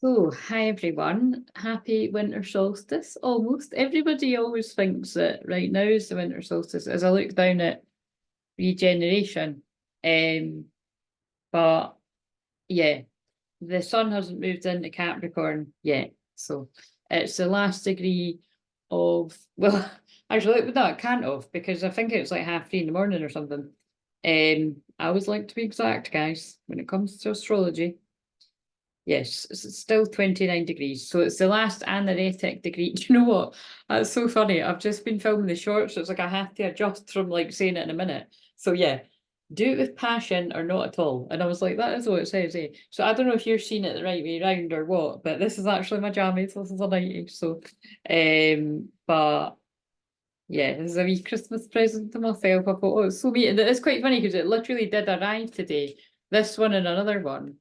So, hi everyone. Happy winter solstice. Almost everybody always thinks that right now is the winter solstice as I look down at regeneration. But yeah, the sun hasn't moved into Capricorn yet. So it's the last degree of, well, actually, no, it can't have, because I think it's like 3:30 in the morning or something. I always like to be exact, guys, when it comes to astrology. Yes, it's still 29 degrees. So it's the last anaretic degree. Do you know what? That's so funny. I've just been filming the shorts, so it's like I have to adjust from like saying it in a minute. So yeah, do it with passion or not at all. And I was like, that is what it says, eh? So I don't know if you're seeing it the right way around or what, but this is actually my jammies. This is a 90. So but yeah, this is a wee Christmas present to myself. I thought, oh, it's so neat. And it's quite funny because it literally did arrive today. This one and another one.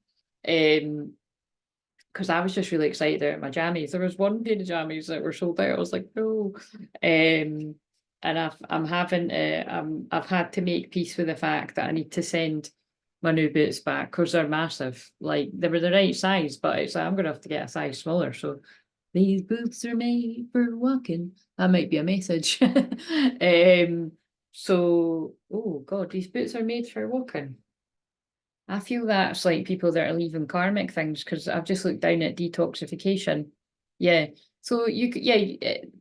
Because I was just really excited about my jammies. There was one pair of jammies that were sold out. I was like, no. And I've had to make peace with the fact that I need to send my new boots back because they're massive. Like they were the right size, but it's like I'm gonna have to get a size smaller. So these boots are made for walking. That might be a message. So oh god, these boots are made for walking. I feel that's like people that are leaving karmic things because I've just looked down at detoxification. Yeah. So you could, yeah,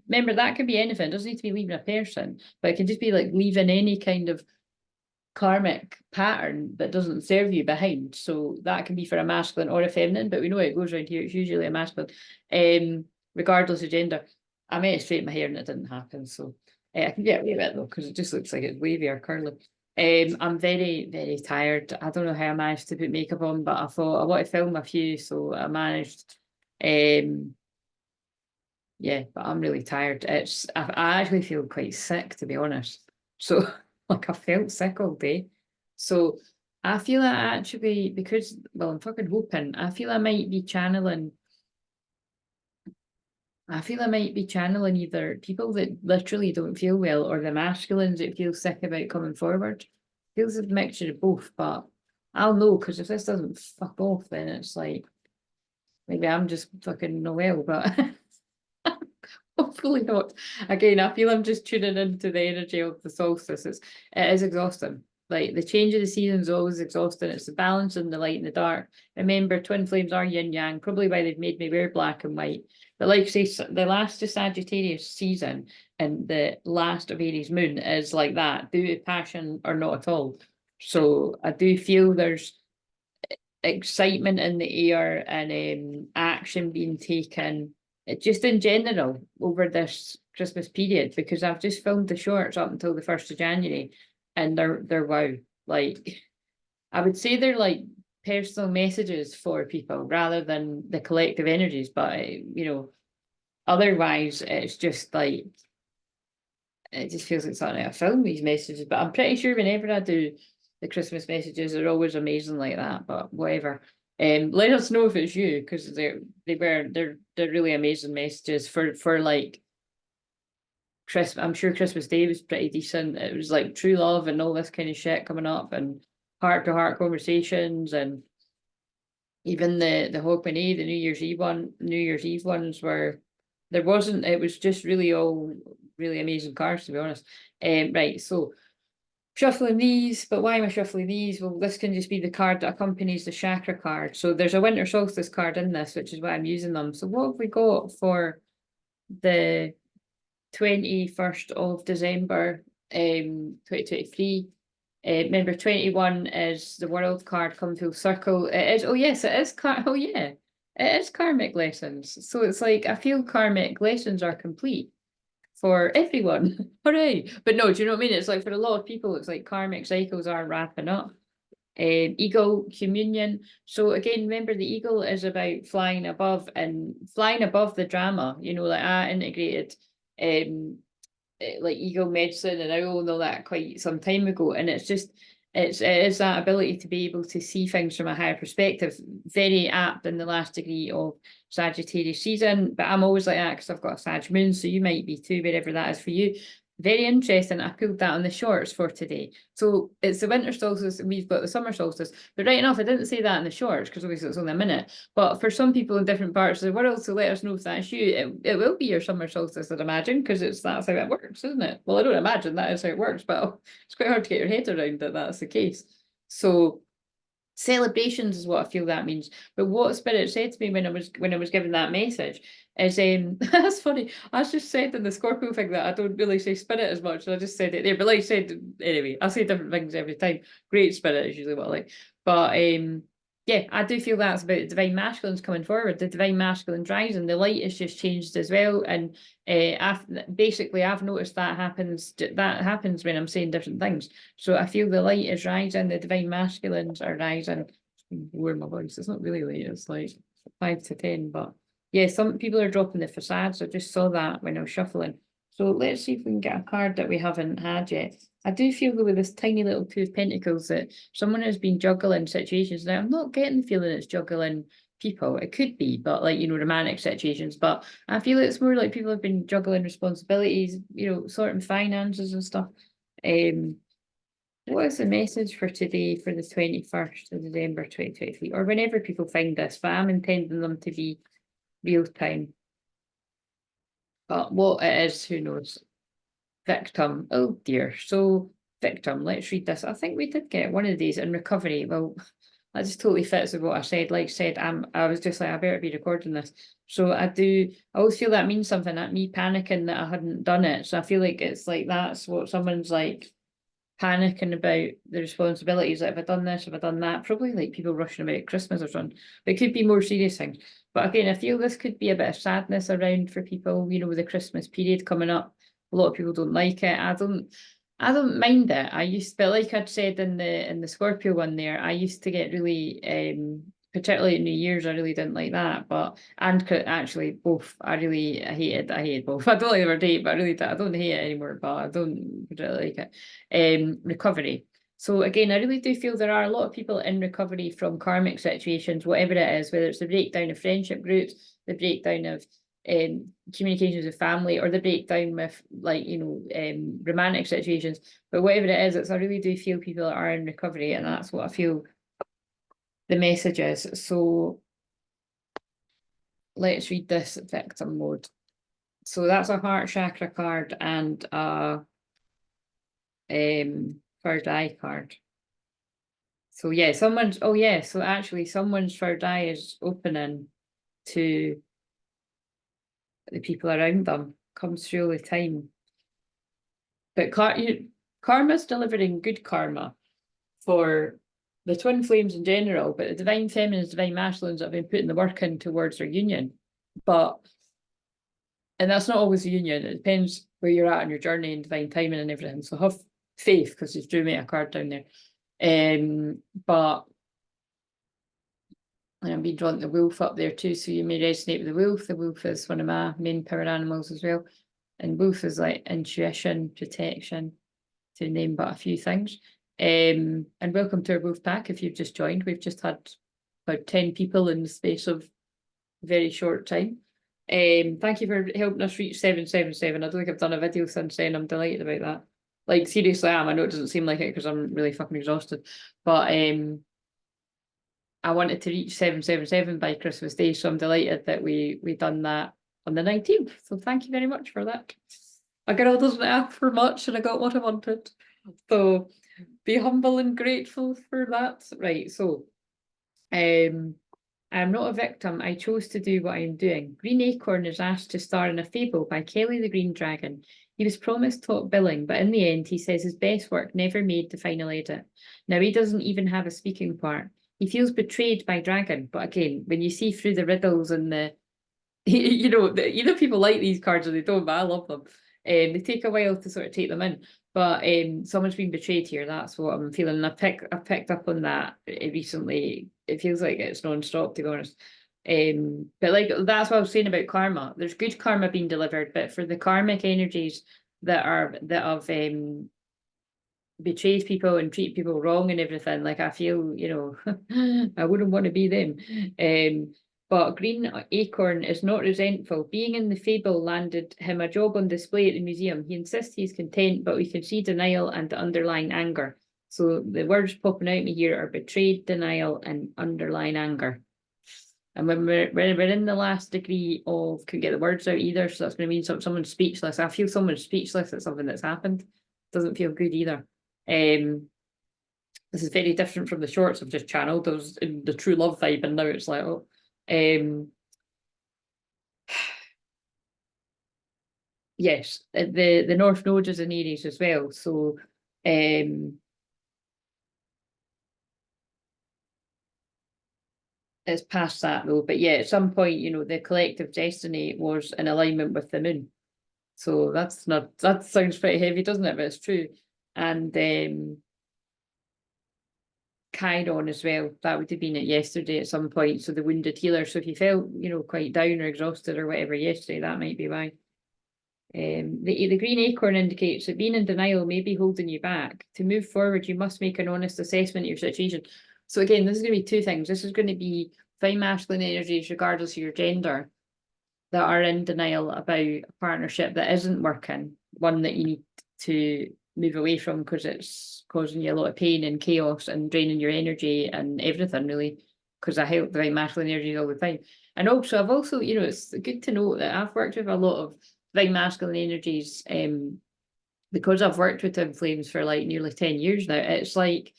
remember that could be anything. It doesn't need to be leaving a person, but it can just be like leaving any kind of karmic pattern that doesn't serve you behind. So that can be for a masculine or a feminine, but we know it goes around here. It's usually a masculine, regardless of gender. I meant to straighten my hair and it didn't happen. So I can get away with it though, because it just looks like it's wavy or curly. I'm very, very tired. I don't know how I managed to put makeup on, but I thought I want to film a few, so I managed. Yeah, but I'm really tired. I actually feel quite sick, to be honest. So like I felt sick all day. So I feel that actually, because, well, I'm fucking hoping, I feel I might be channeling either people that literally don't feel well or the masculines that feel sick about coming forward. Feels a mixture of both, but I'll know, because if this doesn't fuck off, then it's like maybe I'm just fucking not well, but hopefully not. Again, I feel I'm just tuning into the energy of the solstice. It is exhausting. Like the change of the season is always exhausting. It's the balance in the light and the dark. Remember, twin flames are yin yang, probably why they've made me wear black and white. But like say, the last of Sagittarius season and the last of Aries moon is like that. Do it with passion or not at all. So I do feel there's excitement in the air and action being taken, just in general over this Christmas period, because I've just filmed the shorts up until the 1st of January and they're wow. Like I would say they're like personal messages for people rather than the collective energies, but otherwise it's just like it just feels like something I film these messages. But I'm pretty sure whenever I do the Christmas messages, they're always amazing like that. But whatever. Let us know if it's you, because they're really amazing messages for like Christmas. I'm sure Christmas Day was pretty decent. It was like true love and all this kind of shit coming up, and heart to heart conversations, and even the Hogmanay, the New Year's Eve ones were, there wasn't, it was just really all really amazing cards, to be honest. Right, so shuffling these, but why am I shuffling these? Well, this can just be the card that accompanies the chakra card. So there's a winter solstice card in this, which is why I'm using them. So what have we got for the 21st of December, 2023? Remember, 21 is the world card come full circle. It is, oh yes, it is oh yeah, it is karmic lessons. So it's like I feel karmic lessons are complete for everyone. Hooray. But no, do you know what I mean? It's like for a lot of people, it's like karmic cycles are wrapping up. Eagle communion. So again, remember the eagle is about flying above the drama, like integrated like ego medicine and I all know that quite some time ago, and it is that ability to be able to see things from a higher perspective, very apt in the last degree of Sagittarius season. But I'm always like that because I've got a Sag moon, so you might be too, wherever that is for you. Very interesting. I pulled that on the shorts for today. So it's the winter solstice, and we've got the summer solstice. But right enough, I didn't say that in the shorts because obviously it's only a minute. But for some people in different parts of the world, so let us know if that's you. It will be your summer solstice, I'd imagine, because that's how it works, isn't it? Well, I don't imagine that is how it works, but it's quite hard to get your head around that that's the case. So celebrations is what I feel that means. But what Spirit said to me when I was given that message is that's funny. I just said in the Scorpio thing that I don't really say spirit as much. I just said it there. But like I said, anyway, I say different things every time. Great spirit is usually what I like. But yeah, I do feel that's about divine masculines coming forward. The divine masculine rising, the light has just changed as well. And basically I've noticed that happens when I'm saying different things. So I feel the light is rising, the divine masculines are rising. Lower my voice, it's not really late, it's like 5 to 10, but yeah, some people are dropping the facades. I just saw that when I was shuffling. So let's see if we can get a card that we haven't had yet. I do feel though with this tiny little Two of Pentacles that someone has been juggling situations. Now I'm not getting the feeling it's juggling people. It could be, but like, you know, romantic situations. But I feel it's more like people have been juggling responsibilities, you know, sorting finances and stuff. What is the message for today for the 21st of December 2023? Or whenever people find this, but I'm intending them to be real time. But what it is, who knows? Victim. Oh dear. So victim, let's read this. I think we did get one of these in recovery. Well, that just totally fits with what I said. Like I said, I was just like, I better be recording this. So I always feel that means something, that me panicking that I hadn't done it. So I feel like it's like that's what someone's like panicking about the responsibilities. Like, have I done this? Have I done that? Probably like people rushing about Christmas or something. But it could be more serious things. But again, I feel this could be a bit of sadness around for people, you know, with the Christmas period coming up. A lot of people don't like it. I don't mind it. I used, but like I'd said in the Scorpio one there, I used to get really particularly at New Year's, I really didn't like that. But actually both, I hated both. I don't like the date, but I don't hate it anymore, but I don't particularly like it. Recovery. So again, I really do feel there are a lot of people in recovery from karmic situations, whatever it is, whether it's the breakdown of friendship groups, the breakdown of communications with family, or the breakdown with, like, you know, romantic situations. But whatever it is, I really do feel people are in recovery, and that's what I feel the message is. So let's read this victim mode. So that's a heart chakra card and a third eye card. So yeah, so actually someone's third eye is opening to the people around them, comes through all the time. But karma's delivering good karma for the twin flames in general, but the divine feminines, divine masculines have been putting the work in towards their union. And that's not always a union. It depends where you're at on your journey and divine timing and everything. So have faith, because you've drew me a card down there. But and I've been drawing the wolf up there too, so you may resonate with the wolf. The wolf is one of my main power animals as well. And wolf is like intuition, protection, to name but a few things. And welcome to our wolf pack if you've just joined. We've just had about 10 people in the space of a very short time. Thank you for helping us reach 777. I don't think I've done a video since then. I'm delighted about that. Like, seriously, I know it doesn't seem like it because I'm really fucking exhausted. But I wanted to reach 777 by Christmas Day, so I'm delighted that we done that on the 19th. So thank you very much for that. A girl doesn't ask for much, and I got what I wanted. So be humble and grateful for that. Right, so I am not a victim. I chose to do what I am doing. Green Acorn is asked to star in a fable by Kelly the Green Dragon. He was promised top billing, but in the end, he says his best work never made the final edit. Now, he doesn't even have a speaking part. He feels betrayed by Dragon, but again, when you see through the riddles and the, you know, either people like these cards or they don't, but I love them. They take a while to sort of take them in, but someone's been betrayed here. That's what I'm feeling. And I've picked up on that recently. It feels like it's non-stop, to be honest. But like, that's what I was saying about karma. There's good karma being delivered, but for the karmic energies that have betrayed people and treat people wrong and everything, like, I feel, you know, I wouldn't want to be them. but Green Acorn is not resentful. Being in the fable landed him a job on display at the museum. He insists he's content, but we can see denial and the underlying anger. So the words popping out me here are betrayed, denial, and underlying anger. And when we're in the last degree of couldn't get the words out either, so that's going to mean someone's speechless. I feel someone's speechless at something that's happened. Doesn't feel good either. This is very different from the shorts I've just channeled. I was in the true love vibe, and now it's like, oh. Yes, the North Node is in Aries as well. So it's past that though. But yeah, at some point, you know, the collective destiny was in alignment with the moon. So that sounds pretty heavy, doesn't it? But it's true. And Chiron as well, that would have been it yesterday at some point. So the wounded healer. So if you felt, you know, quite down or exhausted or whatever yesterday, that might be why. The green acorn indicates that being in denial may be holding you back. To move forward, you must make an honest assessment of your situation. So again, this is going to be two things. This is going to be fine masculine energies, regardless of your gender, that are in denial about a partnership that isn't working, one that you need to move away from because it's causing you a lot of pain and chaos and draining your energy and everything, really, because I help the right masculine energies all the time. And also, I've also, you know, it's good to note that I've worked with a lot of divine masculine energies because I've worked with TWINFLAMEs for like nearly 10 years now. It's like,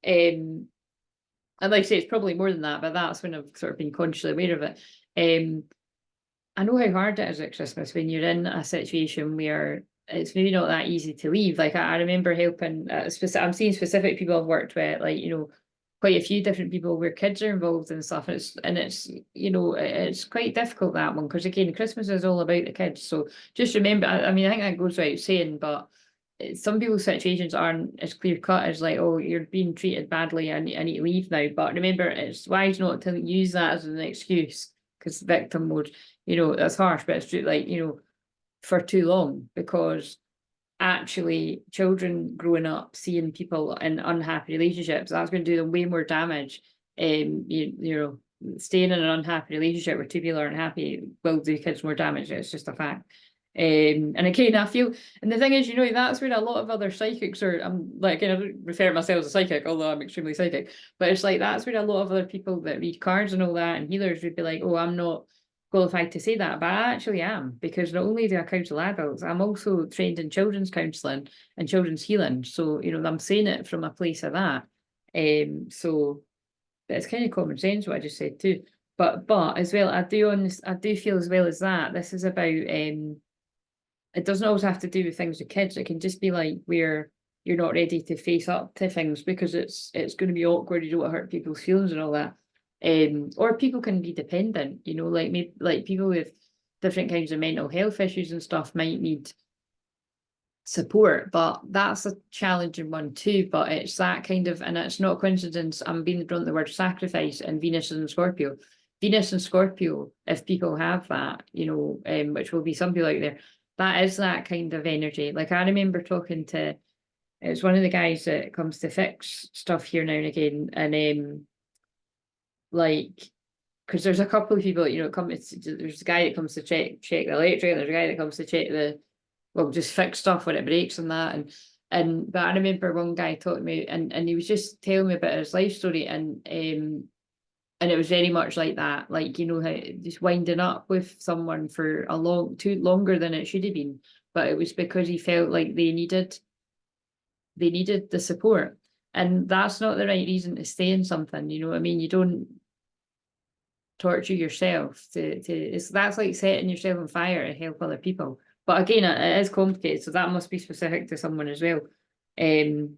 and like I say, it's probably more than that, but that's when I've sort of been consciously aware of it. I know how hard it is at Christmas when you're in a situation where it's maybe not that easy to leave. Like I remember helping, I'm seeing specific people I've worked with, like, you know, quite a few different people where kids are involved and stuff. And it's you know, it's quite difficult, that one, because again, Christmas is all about the kids. So just remember, I mean, I think that goes without saying, but some people's situations aren't as clear cut as like, oh, you're being treated badly, I need to leave now. But remember, it's wise not to use that as an excuse, because victim mode, you know, that's harsh, but it's true, like, you know, for too long, because actually children growing up seeing people in unhappy relationships, that's going to do them way more damage. You know, staying in an unhappy relationship where two people are unhappy will do kids more damage. It's just a fact. And again, I feel, and the thing is, you know, that's where a lot of other psychics are. I'm like, again, I don't refer to myself as a psychic, although I'm extremely psychic, but it's like that's where a lot of other people that read cards and all that and healers would be like, oh, I'm not qualified to say that, but I actually am, because not only do I counsel adults, I'm also trained in children's counselling and children's healing. So, you know, I'm saying it from a place of that. So it's kind of common sense what I just said too. But as well, I do feel as well as that this is about it doesn't always have to do with things with kids. It can just be like where you're not ready to face up to things because it's going to be awkward. You don't want to hurt people's feelings and all that. Or people can be dependent, you know, like maybe like people with different kinds of mental health issues and stuff might need support, but that's a challenging one too. But it's that kind of, and it's not a coincidence I'm being drawn to the word sacrifice and Venus and Scorpio. Venus and Scorpio, if people have that, you know, which will be some people out there, that is that kind of energy. Like I remember talking to, it's one of the guys that comes to fix stuff here now and again, and like, because there's a couple of people, you know, there's a guy that comes to check the electric, and there's a guy that comes to check just fix stuff when it breaks and that, but I remember one guy talking to me, and he was just telling me about his life story, and it was very much like that, like, you know, how just winding up with someone for longer than it should have been, but it was because he felt like they needed the support, and that's not the right reason to stay in something, you know what I mean? You don't torture yourself that's like setting yourself on fire to help other people. But again, it is complicated, so that must be specific to someone as well. I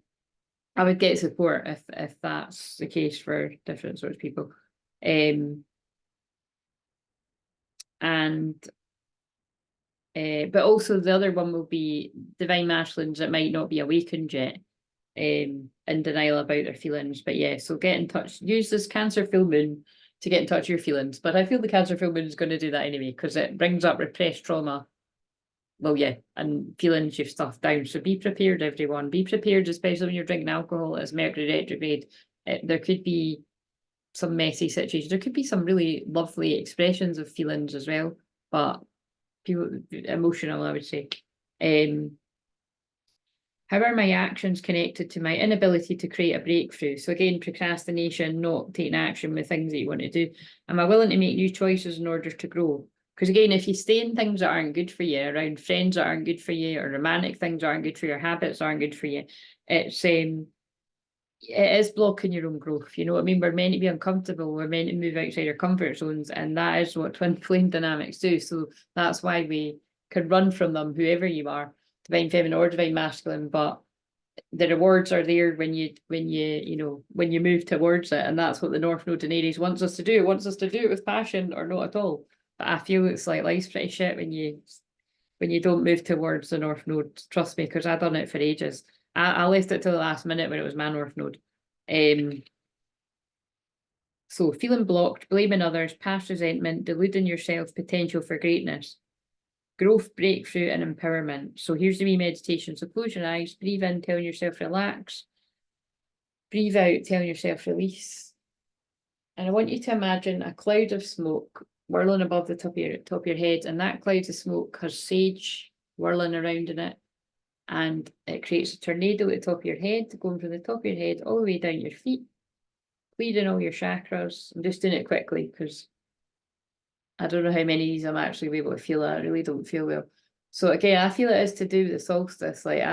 would get support if that's the case for different sorts of people. But also the other one will be divine masculines that might not be awakened yet, in denial about their feelings. But yeah, so get in touch, use this Cancer full moon to get in touch with your feelings. But I feel the Cancer full moon is going to do that anyway, because it brings up repressed trauma. Well, yeah, and feelings you've stuffed down. So be prepared, everyone. Be prepared, especially when you're drinking alcohol as Mercury retrograde. There could be some messy situations. There could be some really lovely expressions of feelings as well, but people emotional, I would say. How are my actions connected to my inability to create a breakthrough? So again, procrastination, not taking action with things that you want to do. Am I willing to make new choices in order to grow? Because again, if you stay in things that aren't good for you, around friends that aren't good for you, or romantic things aren't good for your habits aren't good for you, it is blocking your own growth. You know what I mean? We're meant to be uncomfortable. We're meant to move outside our comfort zones, and that is what twin flame dynamics do. So that's why we can run from them, whoever you are, divine feminine or divine masculine. But the rewards are there when you move towards it, and that's what the North Node in Aries wants us to do. It wants us to do it with passion or not at all. But I feel it's like life's pretty shit when you don't move towards the North Node. Trust me, because I've done it for ages. I left it to the last minute when it was my North Node. So feeling blocked, blaming others, past resentment, deluding yourself, potential for greatness, growth, breakthrough, and empowerment. So here's the wee meditation. So close your eyes, breathe in, telling yourself relax. Breathe out, telling yourself release. And I want you to imagine a cloud of smoke whirling above the top of your head, and that cloud of smoke has sage whirling around in it. And it creates a tornado at the top of your head, going from the top of your head all the way down your feet, clearing all your chakras. I'm just doing it quickly because I don't know how many of these I'm actually able to feel. I really don't feel well. So again, I feel it is to do with the solstice. Like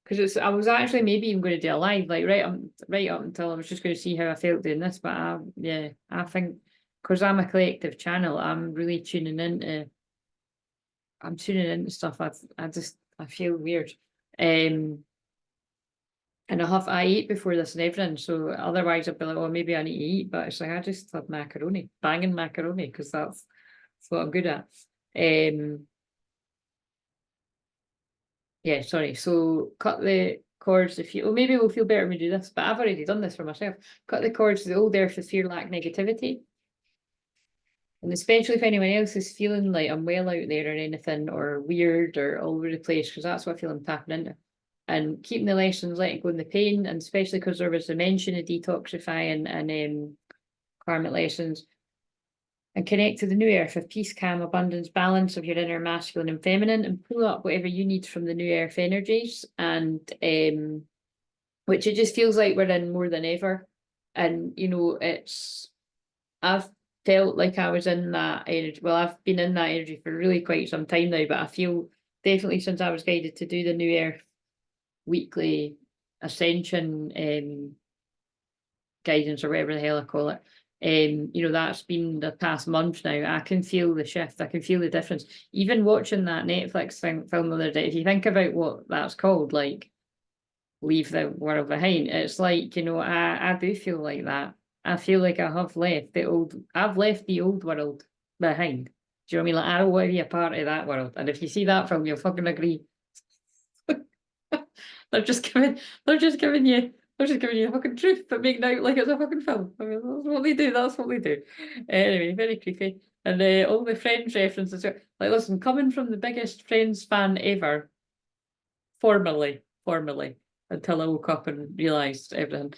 because I was actually maybe even going to do a live, like right up until I was just going to see how I felt doing this. But I think because I'm a collective channel, I'm really tuning into stuff. I feel weird. And I ate before this and everything, so otherwise I'd be like, oh, maybe I need to eat, but it's like I just had macaroni, banging macaroni, because that's what I'm good at. Yeah, sorry. So cut the cords if you, maybe we'll feel better when we do this, but I've already done this for myself. Cut the cords to the old earth of fear, lack, negativity. And especially if anyone else is feeling like I'm well out there or anything, or weird or all over the place, because that's what I feel I'm tapping into. And keeping the lessons, letting go in the pain, and especially because there was a mention of detoxifying and karmic lessons. And connect to the new earth of peace, calm, abundance, balance of your inner masculine and feminine, and pull up whatever you need from the new earth energies. And which it just feels like we're in more than ever. And I've felt like I was in that energy. Well, I've been in that energy for really quite some time now, but I feel definitely since I was guided to do the New Earth weekly ascension guidance, or whatever the hell I call it. That's been the past month now. I can feel the shift. I can feel the difference. Even watching that Netflix film the other day, if you think about what that's called, like Leave the World Behind, it's like, I do feel like that. I feel like I've left the old world behind. Do you know what I mean? Like, I don't want to be a part of that world. And if you see that film, you'll fucking agree. They're just giving you the fucking truth, but making out like it's a fucking film. I mean, that's what they do. That's what they do. Anyway, very creepy. And all the Friends references. Like, listen, coming from the biggest Friends fan ever, formerly, until I woke up and realised everything.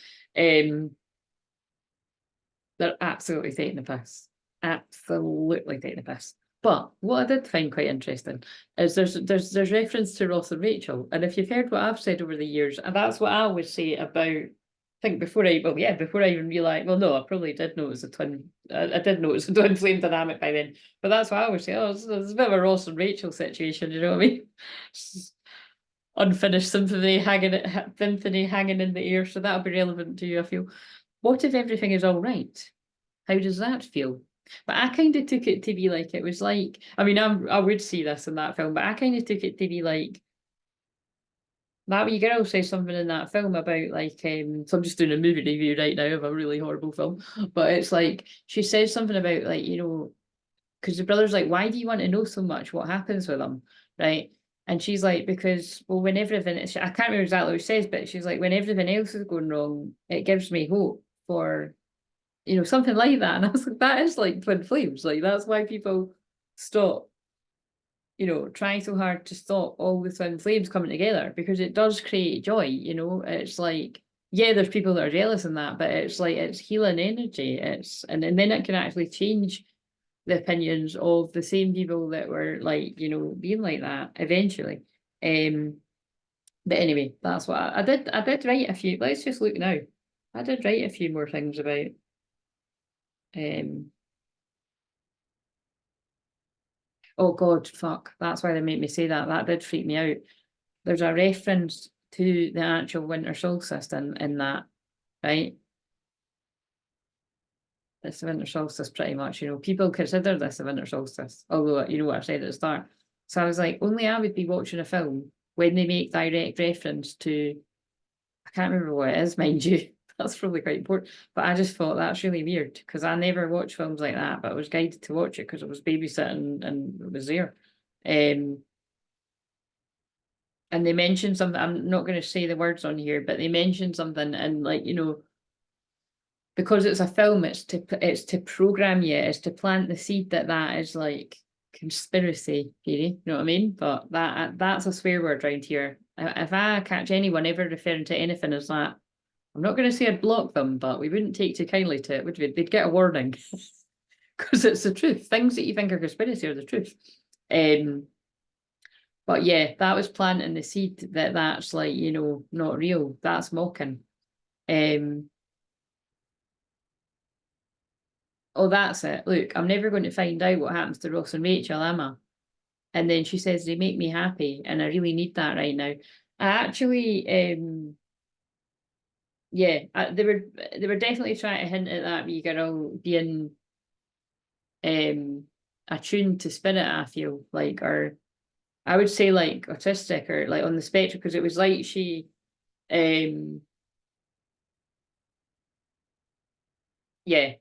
They're absolutely taking the piss. Absolutely taking the piss. But what I did find quite interesting is there's reference to Ross and Rachel. And if you've heard what I've said over the years, and that's what I always say about, I think before I even realised, well, no, I probably did notice I did notice a twin flame dynamic by then. But that's what I always say, it's a bit of a Ross and Rachel situation, you know what I mean? Unfinished symphony hanging in the air, so that'll be relevant to you, I feel. What if everything is all right? How does that feel? But I kind of took it to be like, it was like, I mean, I would see this in that film, but I kind of took it to be like, that wee girl says something in that film about like, so I'm just doing a movie review right now of a really horrible film, but it's like, she says something about like, because the brother's like, why do you want to know so much what happens with them, right? And she's like, because, well, when everything, I can't remember exactly what she says, but she's like, when everything else is going wrong, it gives me hope for, something like that. And I was like, that is like twin flames. Like, that's why people stop, trying so hard to stop all the twin flames coming together, because it does create joy, It's like, yeah, there's people that are jealous in that, but it's like it's healing energy. And then it can actually change the opinions of the same people that were like, you know, being like that eventually. But anyway, that's what I did. I did write a few. Let's just look now. I did write a few more things about. Oh God, fuck. That's why they made me say that. That did freak me out. There's a reference to the actual winter solstice in that, right? It's the winter solstice pretty much, you know. People consider this a winter solstice, although you know what I said at the start. So I was like, only I would be watching a film when they make direct reference to, I can't remember what it is, mind you. That's probably quite important. But I just thought that's really weird because I never watch films like that, but I was guided to watch it because I was babysitting and it was there. And they mentioned something, I'm not going to say the words on here, but they mentioned something and like, you know, because it's a film, it's to program you, it's to plant the seed that is like conspiracy theory, you know what I mean? But that's a swear word around here. If I catch anyone ever referring to anything as that, I'm not going to say I'd block them, but we wouldn't take too kindly to it, would we? They'd get a warning because it's the truth. Things that you think are conspiracy are the truth. But yeah, that was planting the seed that's like, you know, not real. That's mocking. Oh, that's it. Look, I'm never going to find out what happens to Ross and Rachel, am I? And then she says they make me happy, and I really need that right now. I actually, yeah, they were definitely trying to hint at that wee girl being attuned to spirit. I feel like, or I would say like autistic or like on the spectrum, because it was like she, yeah,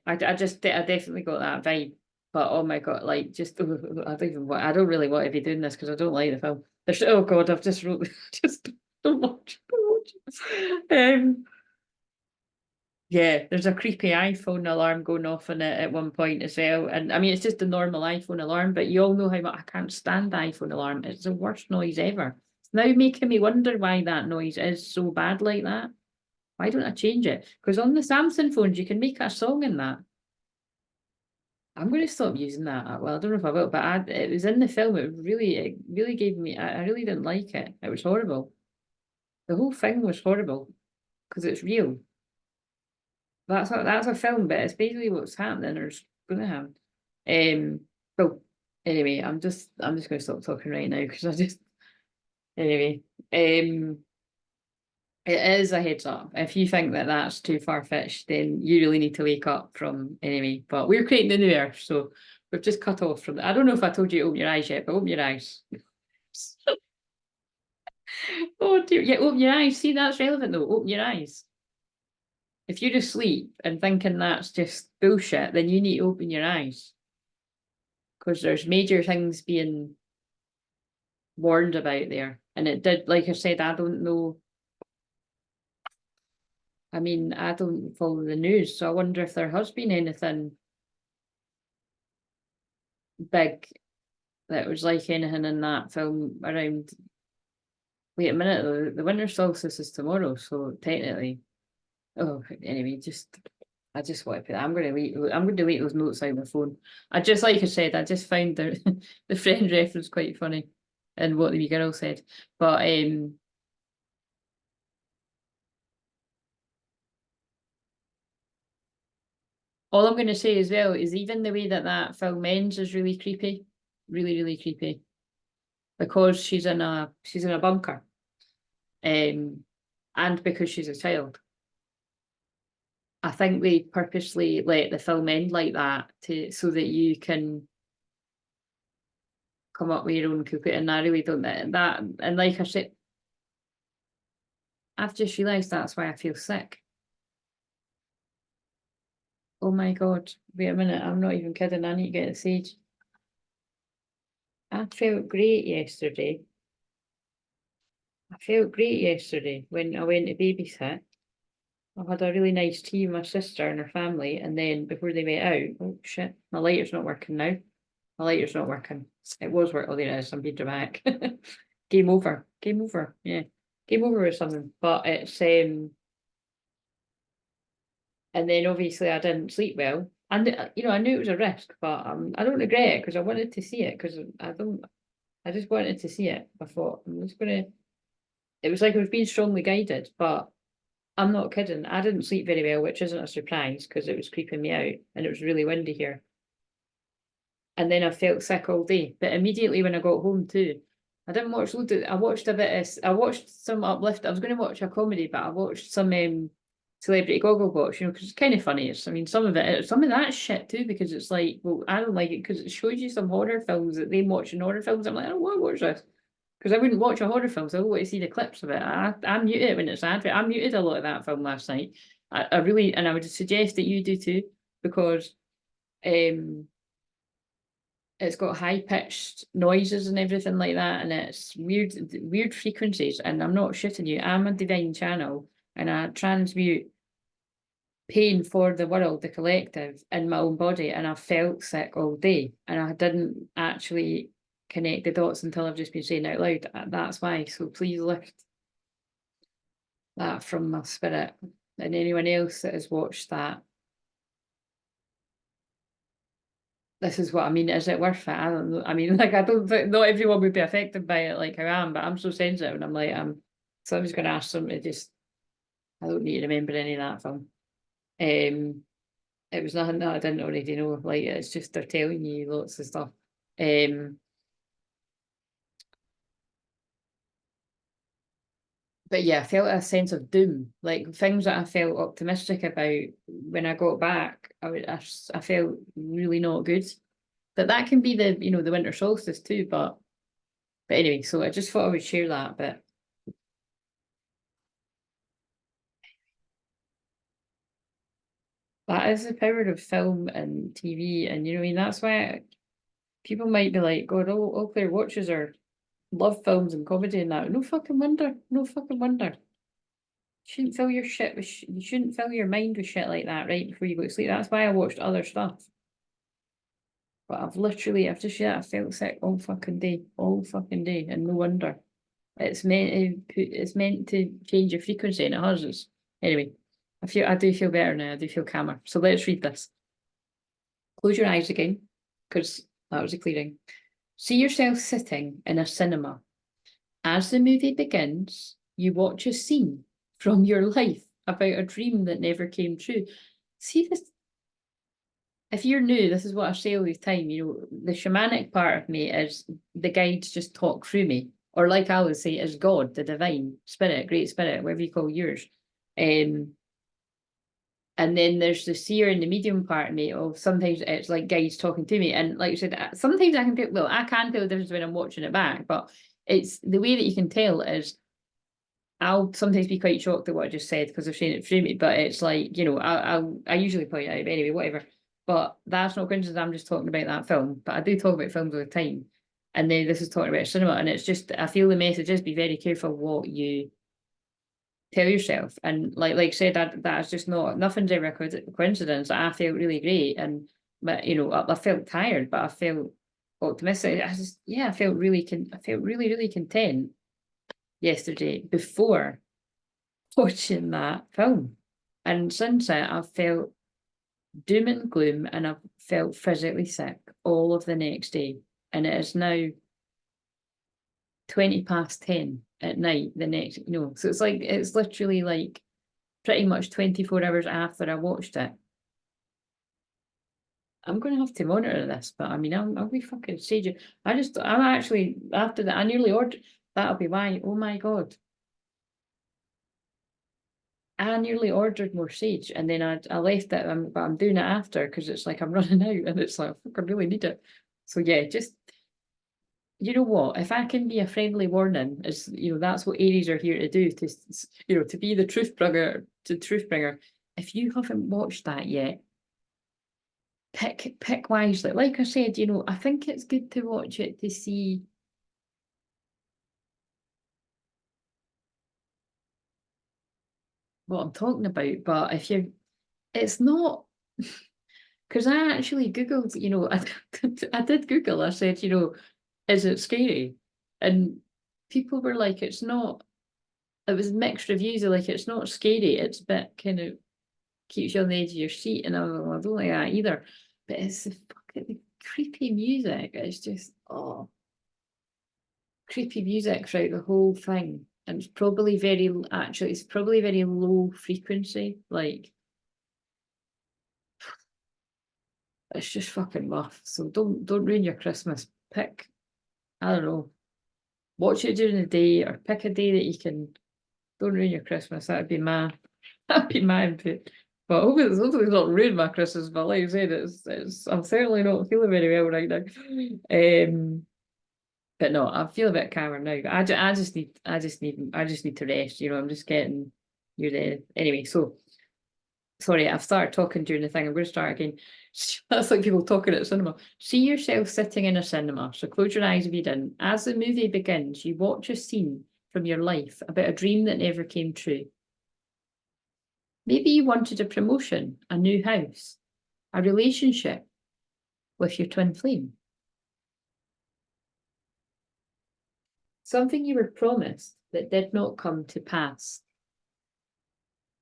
I definitely got that vibe. But oh my god, like just I don't really want to be doing this because I don't like the film. There's oh god, I've just wrote just don't watch, don't watch it. Yeah, there's a creepy iPhone alarm going off in it at one point as well. And I mean it's just a normal iPhone alarm, but you all know how much I can't stand the iPhone alarm. It's the worst noise ever. It's now making me wonder why that noise is so bad like that. Why don't I change it? Because on the Samsung phones you can make a song in that. I'm going to stop using that. Well, I don't know if I will, but it was in the film. It really gave me. I really didn't like it. It was horrible. The whole thing was horrible because it's real. That's a film, but it's basically what's happening or is going to happen. So anyway, I'm just going to stop talking right now because I just anyway. It is a heads up. If you think that that's too far-fetched, then you really need to wake up from anyway. But we're creating the new earth, so we've just cut off from that. I don't know if I told you to open your eyes yet, but open your eyes. Oh dear, yeah, open your eyes. See, that's relevant though. Open your eyes. If you're asleep and thinking that's just bullshit, then you need to open your eyes. Because there's major things being warned about there. And it did, like I said, I don't know. I mean, I don't follow the news, so I wonder if there has been anything big that was like anything in that film around. Wait a minute, the winter solstice is tomorrow, so technically. Oh, anyway, I just want to put. I'm going to delete those notes out of my phone. I just like I said, I just found the the friend reference quite funny, and what the wee girl said. But all I'm going to say as well is even the way that that film ends is really creepy, really creepy, because she's in a bunker, and because she's a child. I think they purposely let the film end like that so that you can come up with your own cookie, and I really don't that. And like I said, I've just realised that's why I feel sick. Oh my god! Wait a minute, I'm not even kidding. I need to get the sage. I felt great yesterday. I felt great yesterday when I went to babysit. I had a really nice tea with my sister and her family, and then before they went out, oh shit, my lighter's not working now. My lighter's not working. It was working. Oh, there it is. I'm being dramatic. Game over. Game over. Yeah. Game over or something. But it's And then obviously I didn't sleep well. And you know, I knew it was a risk, but I don't regret it because I wanted to see it, because I just wanted to see it. I thought I'm just gonna. It was like I was being strongly guided, but I'm not kidding. I didn't sleep very well, which isn't a surprise because it was creeping me out and it was really windy here. And then I felt sick all day. But immediately when I got home too, I didn't watch loads of, I watched a bit of, I watched some Uplift. I was going to watch a comedy, but I watched some Celebrity Gogglebox, you know, because it's kind of funny. It's, I mean, some of that shit too, because it's like, well, I don't like it because it shows you some horror films that they watch in horror films. I'm like, I don't want to watch this. Because I wouldn't watch a horror film, so I want to see the clips of it. I mute it when it's advert. I muted a lot of that film last night. I really, and I would suggest that you do too, because it's got high pitched noises and everything like that, and it's weird frequencies. And I'm not shitting you. I'm a divine channel, and I transmute pain for the world, the collective, in my own body. And I felt sick all day, and I didn't actually connect the dots until I've just been saying out loud. That's why. So please lift that from my spirit. And anyone else that has watched that, this is what I mean. Is it worth it? I don't know. I mean, like, I don't think not everyone would be affected by it like I am, but I'm so sensitive, and I'm like, so I'm just going to ask them to just. I don't need to remember any of that film. It was nothing that I didn't already know. Like, it's just they're telling you lots of stuff. But yeah, I felt a sense of doom, like things that I felt optimistic about when I got back. I felt really not good. But that can be the, you know, the winter solstice too. But anyway, so I just thought I would share that bit. That is the power of film and TV, and you know, I mean, that's why people might be like, God, all Claire watches are love films and comedy and that. No fucking wonder. No fucking wonder. Shouldn't fill your shit with you shouldn't fill your mind with shit like that right before you go to sleep. That's why I watched other stuff. But I've just, yeah, I felt sick all fucking day, and no wonder. It's meant to change your frequency, and it has. Anyway, I do feel better now. I do feel calmer. So let's read this. Close your eyes again, because that was a clearing. See yourself sitting in a cinema. As the movie begins, you watch a scene from your life about a dream that never came true. See this? If you're new, this is what I say all the time. You know, the shamanic part of me is the guides just talk through me, or like I always say, is God, the divine spirit, great spirit, whatever you call yours. And then there's the seer and the medium part of me. Of sometimes it's like guides talking to me, and like I said, sometimes I can feel. Well, I can tell the difference when I'm watching it back, but it's the way that you can tell is I'll sometimes be quite shocked at what I just said because I've seen it through me, but it's like, you know, I usually point out, but anyway, whatever. But that's not coincidence. I'm just talking about that film, but I do talk about films all the time. And then this is talking about cinema, and it's just, I feel the message is be very careful what you tell yourself. And like I said, that's just nothing's ever a coincidence. I felt really great, and but you know, I felt tired, but I felt optimistic. I felt really content yesterday before watching that film. And since then, I've felt doom and gloom, and I've felt physically sick all of the next day. And it is now 10:20 at night the next, you know, so it's literally like pretty much 24 hours after I watched it. I'm going to have to monitor this, but I mean, I'll be fucking sage. I'm actually, after that, I nearly ordered, that'll be why, oh my God. I nearly ordered more sage, and then I left it, but I'm doing it after because it's like I'm running out, and it's like I really need it. So yeah, just you know what? If I can be a friendly warning, is you know that's what Aries are here to do, to you know, to be the truth bringer, If you haven't watched that yet, pick wisely. Like I said, you know, I think it's good to watch it to see what I'm talking about. But if you, it's not. Because I actually Googled, you know, I did Google, I said, you know, is it scary? And people were like, it's not, it was mixed reviews, like, it's not scary, it's a bit kind of, keeps you on the edge of your seat, and I don't like that either. But it's the fucking creepy music. It's just, oh, creepy music throughout the whole thing. And it's probably it's probably very low frequency. Like, it's just fucking rough. So don't ruin your Christmas. Pick, I don't know, watch it during the day, or pick a day that you can. Don't ruin your Christmas. That'd be my input. But hopefully it's not ruined my Christmas. But like I said, I'm certainly not feeling very well right now. But no, I feel a bit calmer now. I just need to rest. You know, I'm just getting anyway. So sorry, I've started talking during the thing. I'm going to start again. That's like people talking at cinema. See yourself sitting in a cinema. So close your eyes if you didn't. As the movie begins, you watch a scene from your life about a dream that never came true. Maybe you wanted a promotion, a new house, a relationship with your twin flame. Something you were promised that did not come to pass.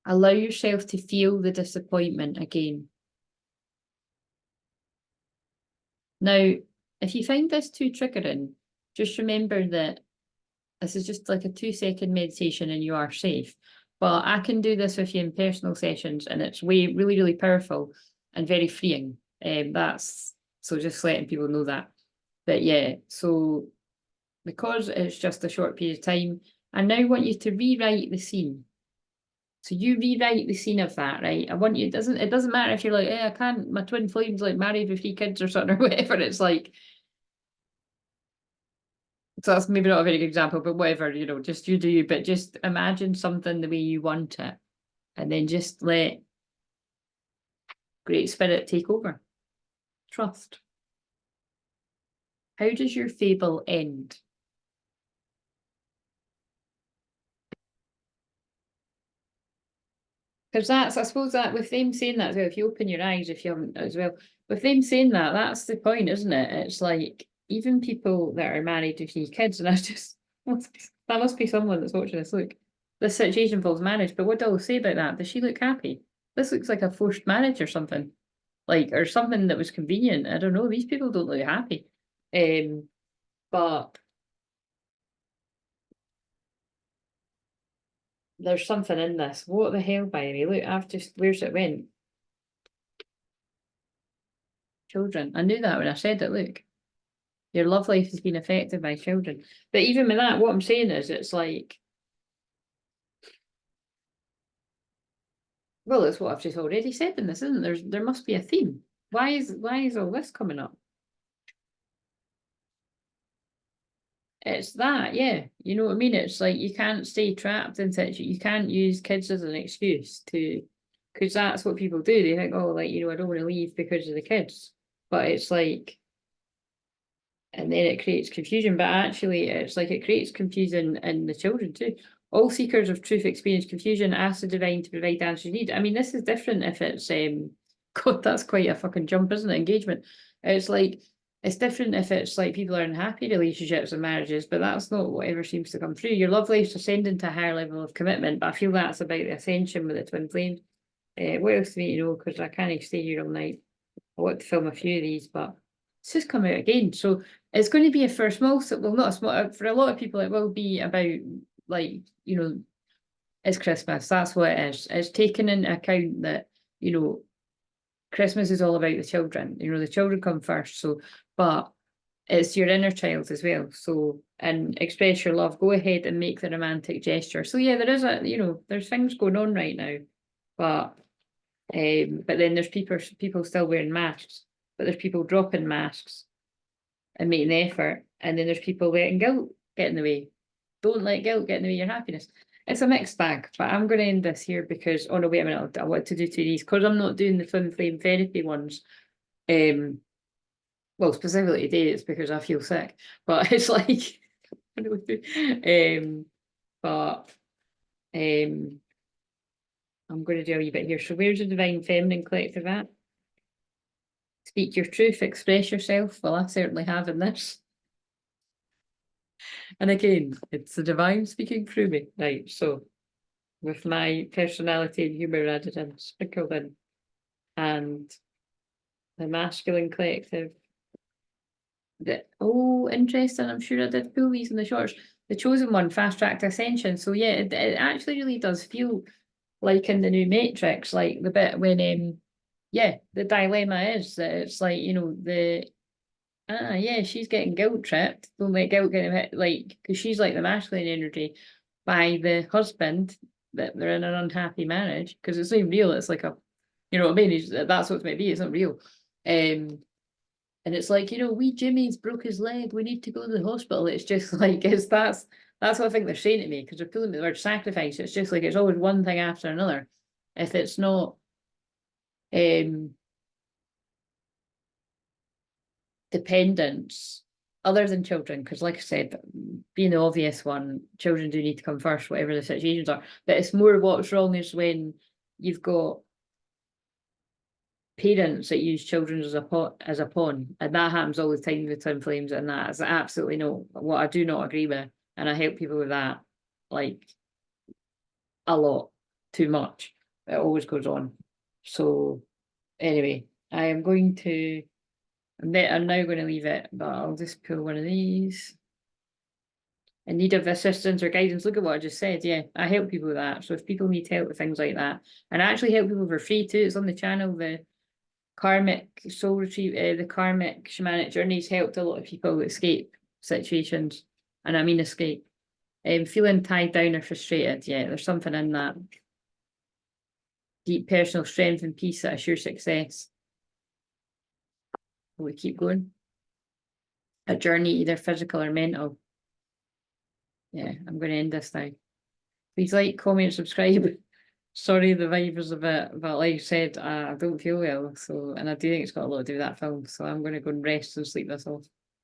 Allow yourself to feel the disappointment again. Now, if you find this too triggering, just remember that this is just like a 2-second meditation and you are safe. But I can do this with you in personal sessions, and it's really, really powerful and very freeing. So just letting people know that. But yeah, so because it's just a short period of time, I now want you to rewrite the scene. So you rewrite the scene of that, right? I want you, it doesn't matter if you're like, I can't, my twin flame's like married with 3 kids or something or whatever. It's like, so that's maybe not a very good example, but whatever, you know, just you do you, but just imagine something the way you want it. And then just let Great Spirit take over. Trust. How does your fable end? Because I suppose that with them saying that as well, if you open your eyes, if you haven't as well, with them saying that, that's the point, isn't it? It's like, even people that are married with 3 kids, and that must be someone that's watching this. Look, this situation involves marriage, but what do I say about that? Does she look happy? This looks like a forced marriage or something. Like, or something that was convenient. I don't know. These people don't look happy. But there's something in this. What the hell, by the way? Look, where's it went? Children. I knew that when I said it. Look, your love life has been affected by children. But even with that, what I'm saying is, it's like, well, it's what I've just already said in this, isn't there? There must be a theme. Why is all this coming up? It's that, yeah. You know what I mean? It's like, you can't stay trapped in such, you can't use kids as an excuse to, because that's what people do. They think, oh, like, you know, I don't want to leave because of the kids. But it's like, and then it creates confusion. But actually, it's like, it creates confusion in the children too. All seekers of truth experience confusion. Ask the divine to provide the answers you need. I mean, this is different if it's God, that's quite a fucking jump, isn't it? Engagement. It's like, it's different if it's like people are in happy relationships and marriages, but that's not whatever seems to come through. Your love life's ascending to a higher level of commitment, but I feel that's about the ascension with the twin flames. What else do we need to know? Because I can't stay here all night. I want to film a few of these, but it's just come out again. So it's going to be for a small, well, not a small, for a lot of people, it will be about, like, you know, it's Christmas. That's what it is. It's taken into account that, you know, Christmas is all about the children. You know, the children come first. So, but it's your inner child as well. So, and express your love. Go ahead and make the romantic gesture. So yeah, there is there's things going on right now, but then there's people still wearing masks, but there's people dropping masks and making the effort, and then there's people letting guilt get in the way. Don't let guilt get in the way of your happiness. It's a mixed bag, but I'm going to end this here because, oh no, wait a minute, I want to do 2 of these because I'm not doing the twin flame therapy ones. Well, specifically today, it's because I feel sick, but it's like, but I'm going to do a wee bit here. So where's the Divine Feminine Collective at? Speak your truth, express yourself. Well, I certainly have in this. And again, it's the divine speaking through me. Right, so with my personality and humour added in, sprinkled in, and the masculine collective. Oh, interesting. I'm sure I did pull these in the shorts. The chosen one, fast track to ascension. So yeah, it actually really does feel like in the new Matrix, like the bit when yeah, the dilemma is that it's like, you know, yeah, she's getting guilt tripped. Don't let guilt get hit, like, because she's like the masculine energy by the husband that they're in an unhappy marriage, because it's not even real. It's like a, you know what I mean? That's what it's meant to be. It's not real. And it's like, you know, wee Jimmy's broke his leg. We need to go to the hospital. It's just like, that's what I think they're saying to me, because they're pulling the word sacrifice. It's just like, it's always one thing after another. If it's not dependence other than children, because like I said, being the obvious one, children do need to come first, whatever the situations are. But it's more what's wrong is when you've got parents that use children as a pawn, and that happens all the time with twin flames, and that is absolutely no, what I do not agree with, and I help people with that like a lot, too much. It always goes on. So anyway, I am going to, I'm now going to leave it, but I'll just pull one of these. In need of assistance or guidance, look at what I just said. Yeah, I help people with that. So if people need help with things like that, and I actually help people for free too. It's on the channel. The karmic soul retrieve, the karmic shamanic journeys helped a lot of people escape situations, and I mean escape. Feeling tied down or frustrated. Yeah, there's something in that. Deep personal strength and peace that assure success. Will we keep going? A journey, either physical or mental. Yeah, I'm going to end this now. Please like, comment, subscribe. Sorry, the vibe was a bit, but like I said, I don't feel well. So, and I do think it's got a lot to do with that film. So I'm going to go and rest and sleep this off.